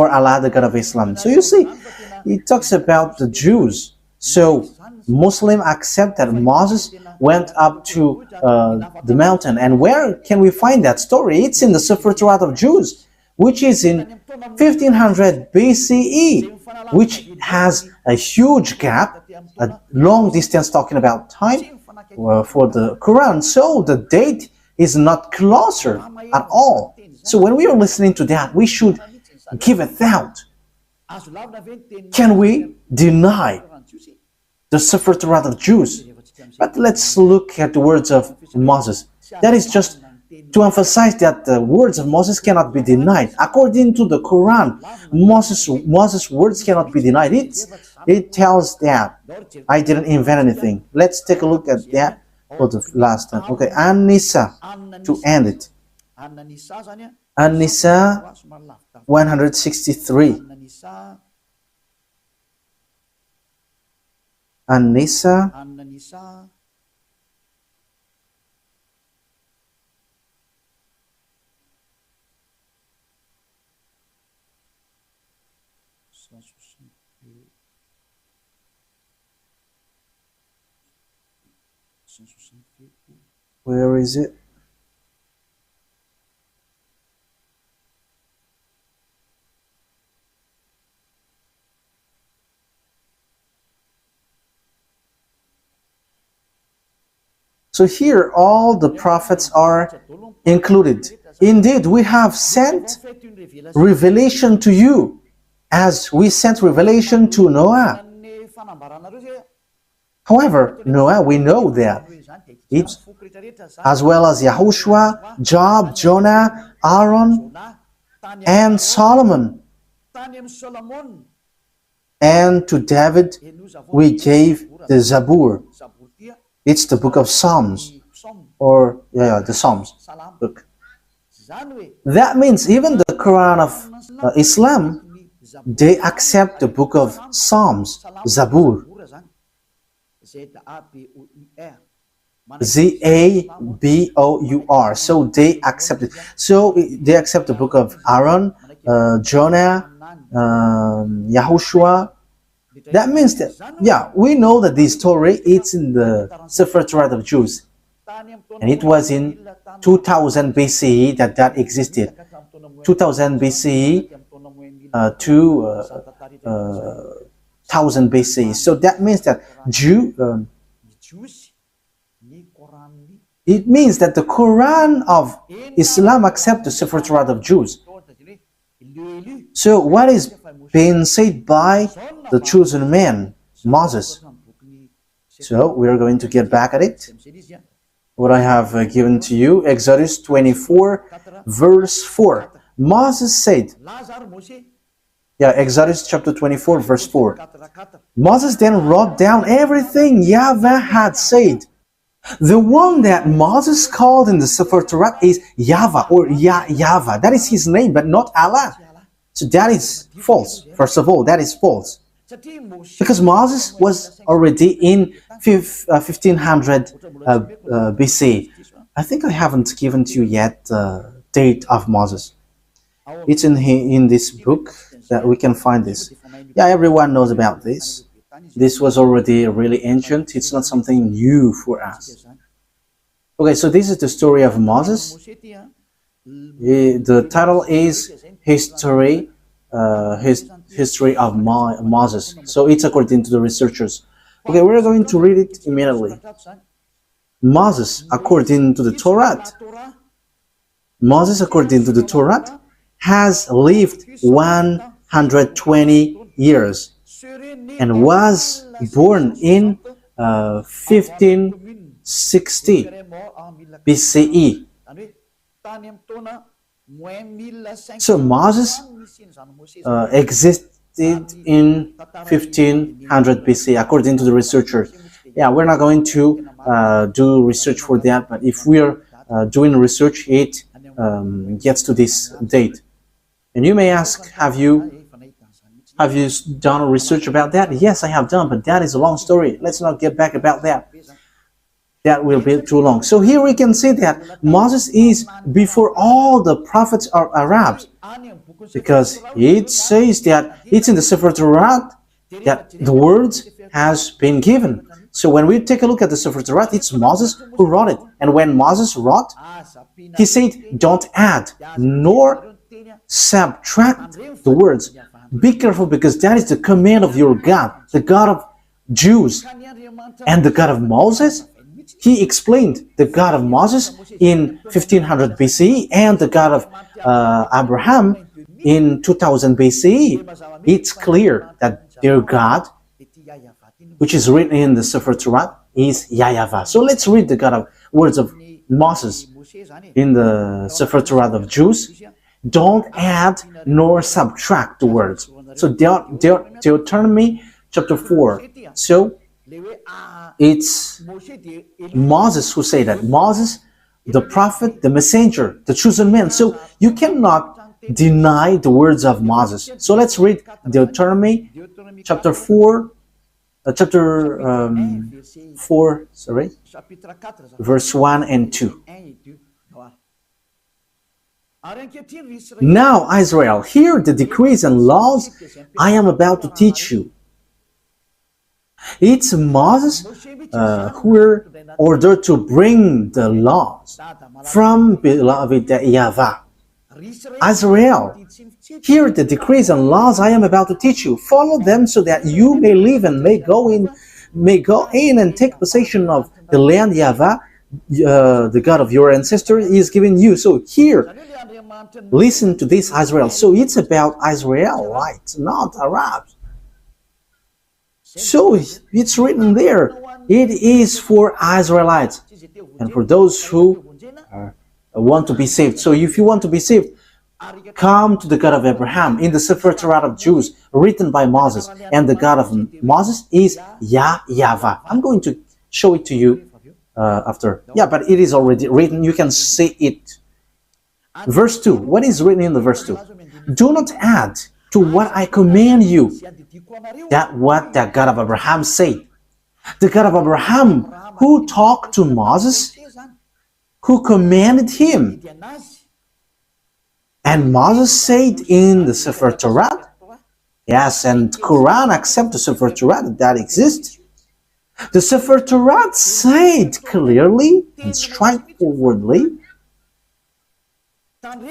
Allah, the God of Islam. So you see, it talks about the Jews. So Muslims accept that Moses went up to the mountain. And where can we find that story? It's in the torat of Jews, which is in 1500 BCE, which has a huge gap, a long distance talking about time for the Quran. So the date is not closer at all. So when we are listening to that, we should give a thought. Can we deny the torat of Jews? But let's look at the words of Moses. That is just to emphasize that the words of Moses cannot be denied. According to the Quran, Moses' words cannot be denied. It tells that. I didn't invent anything. Let's take a look at that for the last time. Okay, An-Nisa, to end it. An-Nisa 163. An-Nisa where is it? So here all the prophets are included. Indeed, we have sent revelation to you as we sent revelation to Noah. However, Noah, we know that it's as well as YAHOSHUAH, Job, Jonah, Aaron, and Solomon. And to David we gave the Zabur. It's the book of Psalms, or the Psalms book. That means even the Quran of Islam, they accept the book of Psalms, Zabur. Zabour. So they accept it. So they accept the book of Aaron, Jonah, YAHOSHUAH. That means that, we know that this story, it's in the Torat of Jews. And it was in 2000 BCE that existed. 2000 BCE to 1000 BCE. So that means that it means that the Quran of Islam accepts the Torat of Jews. So what is being said by the chosen man, Moses? So we are going to get back at it. What I have given to you, Exodus 24, verse 4. Moses said, Exodus chapter 24, verse 4. Moses then wrote down everything YAHVAH had said. The one that Moses called in the Torat is YAHVAH or YAHVAH. That is his name, but not Allah. So that is false. First of all, that is false. Because Moses was already in 1500 BC. I think I haven't given to you yet the date of Moses. It's in this book that we can find this. Everyone knows about this. This was already really ancient. It's not something new for us. Okay, so this is the story of Moses. The title is History of Moses. So it's according to the researchers. Okay, we're going to read it immediately. Moses, according to the Torat, has lived 120 years and was born in 1560 BCE. So Moses existed in 1500 BC, according to the researchers. We're not going to do research for that, but if we are doing research, it gets to this date. And you may ask, have you done research about that? Yes, I have done, but that is a long story. Let's not get back about that. That will be too long. So here we can see that Moses is before all the prophets are Arabs, because it says that it's in the Torat that the words has been given. So when we take a look at the Torat, it's Moses who wrote it. And when Moses wrote, he said, don't add nor subtract the words. Be careful, because that is the command of your God, the God of Jews. And the God of Moses, he explained the God of Moses in 1500 BCE and the God of Abraham in 2000 BCE. It's clear that their God, which is written in the Torat, is YAHVAH. So let's read the words of Moses in the Torat of Jews. Don't add nor subtract the words. So Deuteronomy chapter 4. So it's Moses who said that. Moses, the prophet, the messenger, the chosen man. So you cannot deny the words of Moses. So let's read Deuteronomy chapter 4, verse 1 and 2. Now, Israel, hear the decrees and laws I am about to teach you. It's Moses who were ordered to bring the laws from beloved YAHVAH. Israel, hear the decrees and laws I am about to teach you. Follow them so that you may live and may go in and take possession of the land YAHVAH, the God of your ancestors, is giving you. So here, listen to this, Israel. So it's about Israelites, not Arabs. So it's written there. It is for Israelites and for those who want to be saved. So if you want to be saved, come to the God of Abraham in the Sefer Torah of Jews written by Moses. And the God of Moses is YAHVAH. I'm going to show it to you after. Yeah, but it is already written. You can see it. Verse 2. What is written in the verse 2? Do not add to what I command you. That what the God of Abraham said. The God of Abraham who talked to Moses, who commanded him. And Moses said in the Sefer Torah, yes, and Quran accept the Sefer Torah that exists. The Sefer Torah said clearly and straightforwardly,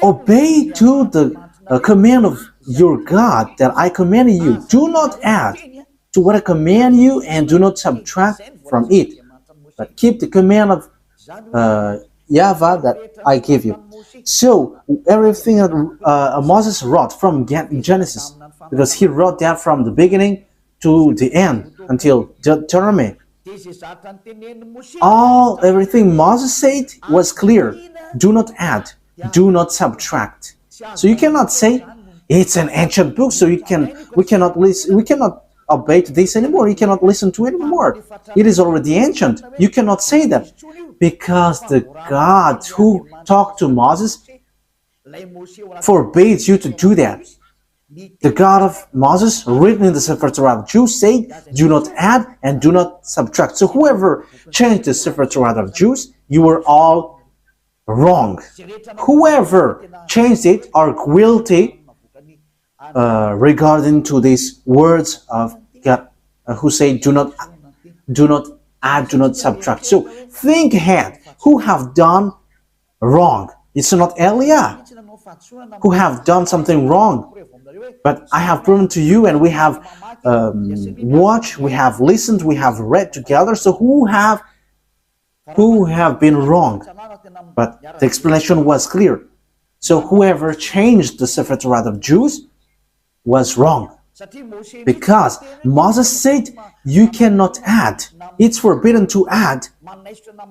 obey to the command of your God that I commanded you. Do not add to what I command you and do not subtract from it, but keep the command of YAHVAH that I give you. So everything that Moses wrote from Genesis, because he wrote that from the beginning to the end until Deuteronomy, everything Moses said was clear. Do not add, do not subtract. So you cannot say it's an ancient book, so we cannot obey to this anymore. You cannot listen to it anymore. It is already ancient. You cannot say that, because the God who talked to Moses forbids you to do that. The God of Moses, written in the Sefer Torah of Jews, said, do not add and do not subtract. So whoever changed the Sefer Torah of Jews, you were all wrong. Whoever changed it are guilty regarding to these words of God, who say, do not add, do not subtract. So think ahead. Who have done wrong? It's not Eliah who have done something wrong. But I have proven to you, and we have watched, we have listened, we have read together. So who have been wrong? But the explanation was clear. So whoever changed the Sefer Torah of Jews was wrong. Because Moses said, you cannot add. It's forbidden to add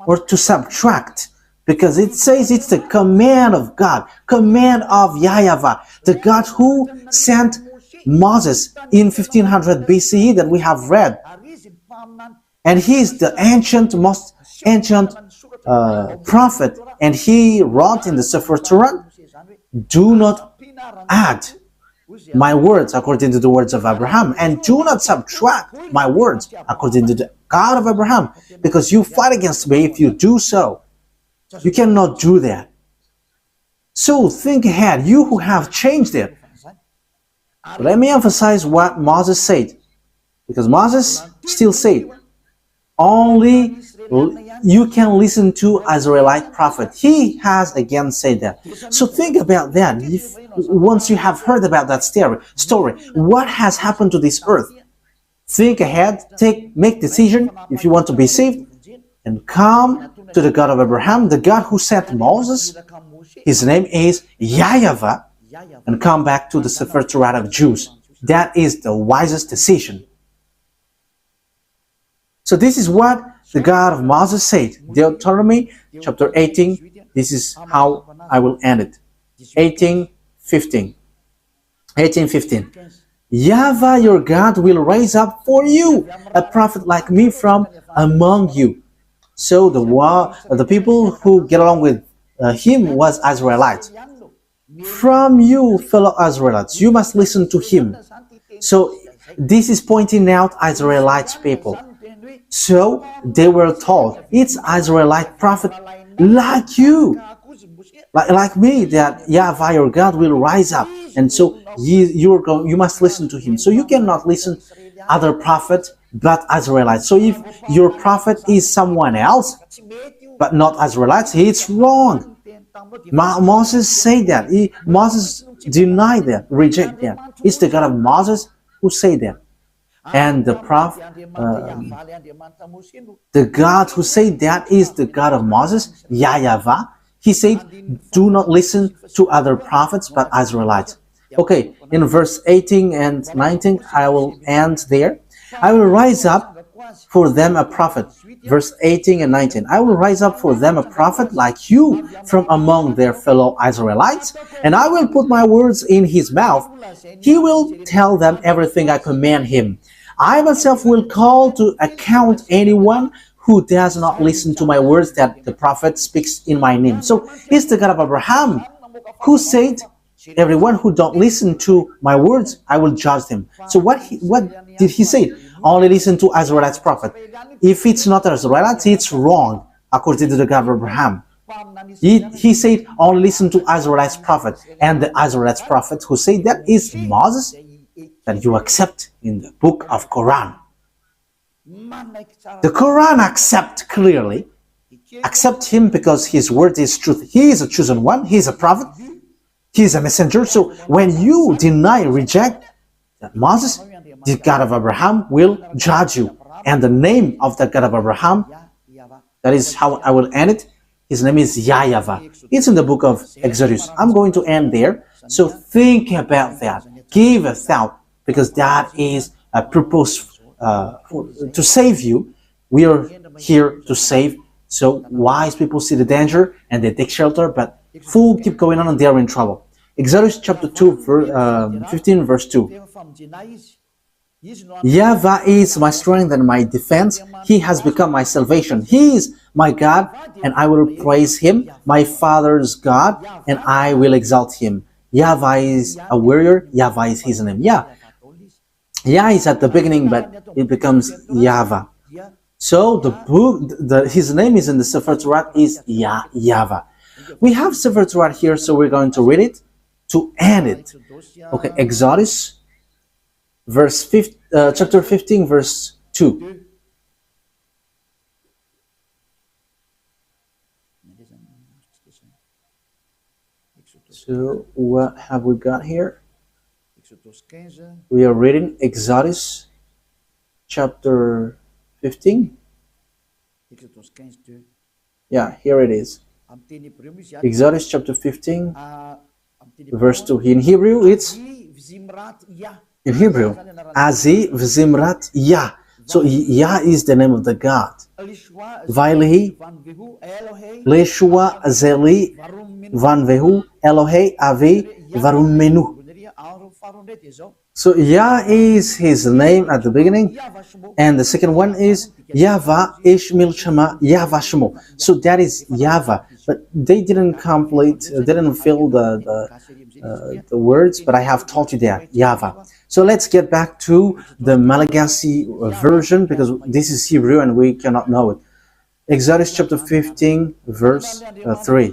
or to subtract. Because it says it's the command of God, command of YAHVAH, the God who sent Moses in 1500 BCE that we have read. And he is the most ancient prophet. And he wrote in the Sefer Torah, do not add my words according to the words of Abraham, and do not subtract my words according to the God of Abraham, because you fight against me if you do so. You cannot do that. So think ahead, you who have changed it. Let me emphasize what Moses said, because Moses still said, only you can listen to Israelite prophet. He has again said that. So think about that. Once you have heard about that story, what has happened to this earth? Think ahead, make decision if you want to be saved, and come to the God of Abraham, the God who sent Moses. His name is YAHVAH, and come back to the Sefer Torah of Jews. That is the wisest decision. So this is what the God of Moses said. Deuteronomy chapter 18. This is how I will end it. 18:15. YAHVAH your God will raise up for you a prophet like me from among you. So the people who get along with him was Israelites. From you, fellow Israelites, you must listen to him. So this is pointing out Israelite people. So they were told, it's Israelite prophet like you, like me, that YAHVAH your God will rise up. And so you must listen to him. So you cannot listen other prophets but Israelites. So if your prophet is someone else but not Israelites, it's wrong. Moses said that. Moses denied that, reject that. It's the God of Moses who said that. And the prophet, the God who said that is the God of Moses, YAHVAH. He said, do not listen to other prophets but Israelites. Okay, in verse 18 and 19, I will end there. I will rise up for them a prophet. Verse 18 and 19. I will raise up for them a prophet like you from among their fellow Israelites, and I will put my words in his mouth. He will tell them everything I command him. I myself will call to account anyone who does not listen to my words that the prophet speaks in my name. So it's the God of Abraham who said, everyone who don't listen to my words, I will judge them. So what did he say? Only listen to Israelite's prophet. If it's not Israelite, it's wrong, according to the God of Abraham. He said, only listen to Israelite's prophet. And the Israelite's prophet who said that is Moses, that you accept in the book of Quran. The Quran accept him because his word is truth. He is a chosen one. He is a prophet. He is a messenger. So when you deny, reject that Moses, the God of Abraham will judge you. And the name of the God of Abraham, that is how I will end it. His name is YAHVAH. It's in the book of Exodus. I'm going to end there. So think about that. Give a thought, because that is a purpose to save you. We are here to save. So wise people see the danger and they take shelter, but fools keep going on and they are in trouble. Exodus chapter 2, 15 verse 2. YAHVAH is my strength and my defense. He has become my salvation. He is my God, and I will praise him, my father's God, and I will exalt him. YAHVAH is a warrior. YAHVAH is his name. Yah is at the beginning, but it becomes YAHVAH. So his name is in the Sefer Torah is YAHVAH. We have Sefer Torah here, so we're going to read it to end it. Okay, Exodus, chapter 15, verse 2. So what have we got here? We are reading Exodus chapter 15. Yeah, here it is. Exodus chapter 15, verse 2. In Hebrew, it's Azi V'Zimrat Yah. So Yah is the name of the God. Vailehi, Leshua Zeli, Vanvehu, Elohe Avi, Varumenu. So Yah is his name at the beginning, and the second one is YAHVAH Ishmil Shema YAHVAH Shemo. So that is YAHVAH, but they didn't fill the words, but I have told you that YAHVAH. So let's get back to the Malagasy version, because this is Hebrew and we cannot know it. Exodus chapter 15, verse 3.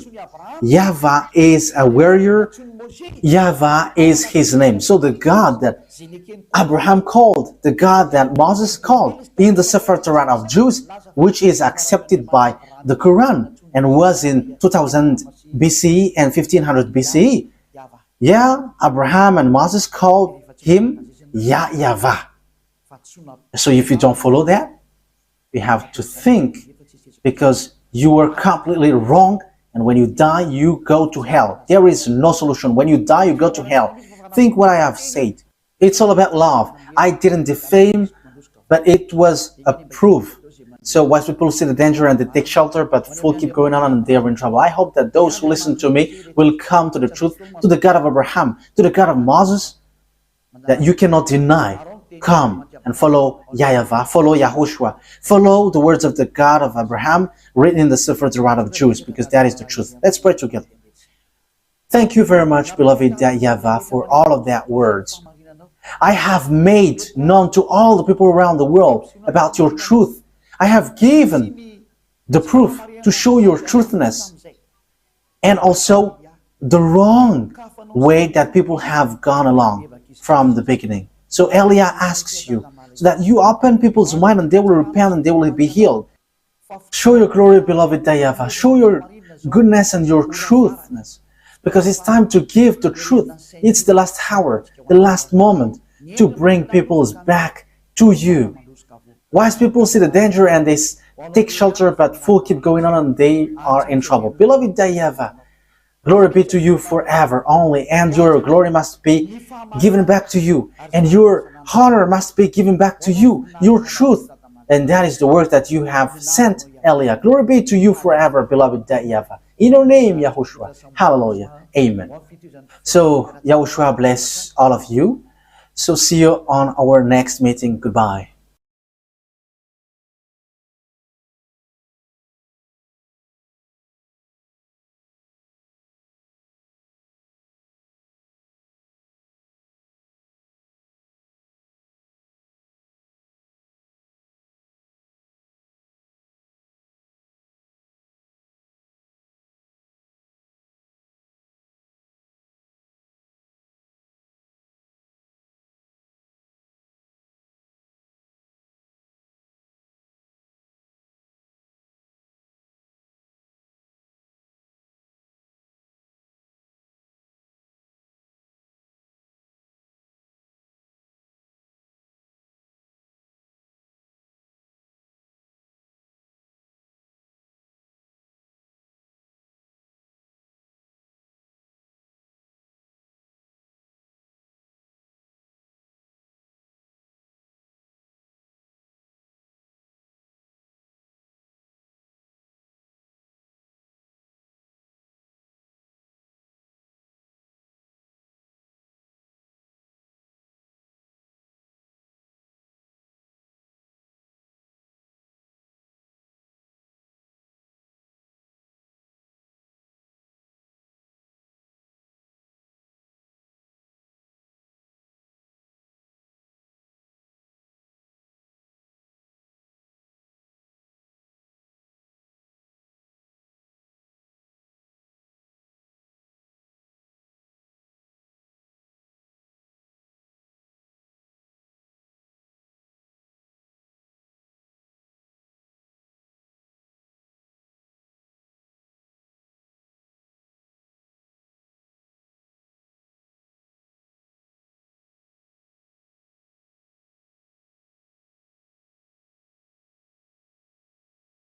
YAHVAH is a warrior. YAHVAH is his name. So the God that Abraham called, the God that Moses called in the Sefer Torah of Jews, which is accepted by the Quran and was in 2000 BCE and 1500 BCE. Yeah, Abraham and Moses called him YAHVAH. So if you don't follow that, you have to think, because you were completely wrong, and when you die, you go to hell. There is no solution. When you die, you go to hell. Think what I have said. It's all about love. I didn't defame, but it was a proof. So wise people see the danger and they take shelter, but fools keep going on and they are in trouble. I hope that those who listen to me will come to the truth, to the God of Abraham, to the God of Moses, that you cannot deny. Come and follow YAHVAH, follow YAHOSHUAH, follow the words of the God of Abraham written in the Sefer Torah of Jews, because that is the truth. Let's pray together. Thank you very much, beloved YAHVAH, for all of that words. I have made known to all the people around the world about your truth. I have given the proof to show your truthness, and also the wrong way that people have gone along from the beginning. So Elia asks you, so that you open people's mind and they will repent and they will be healed. Show your glory, beloved YAHVAH. Show your goodness and your truthness, because it's time to give the truth. It's the last hour, the last moment to bring people's back to you. Wise people see the danger and they take shelter, but fools keep going on and they are in trouble. Beloved YAHVAH, glory be to you forever only, and your glory must be given back to you, and your honor must be given back to you. Your truth And that is the word that you have sent, Elia. Glory be to you forever, beloved YAHVAH. In your name, YAHOSHUAH. Hallelujah. Amen. So, YAHOSHUAH bless all of you. So, see you on our next meeting. Goodbye.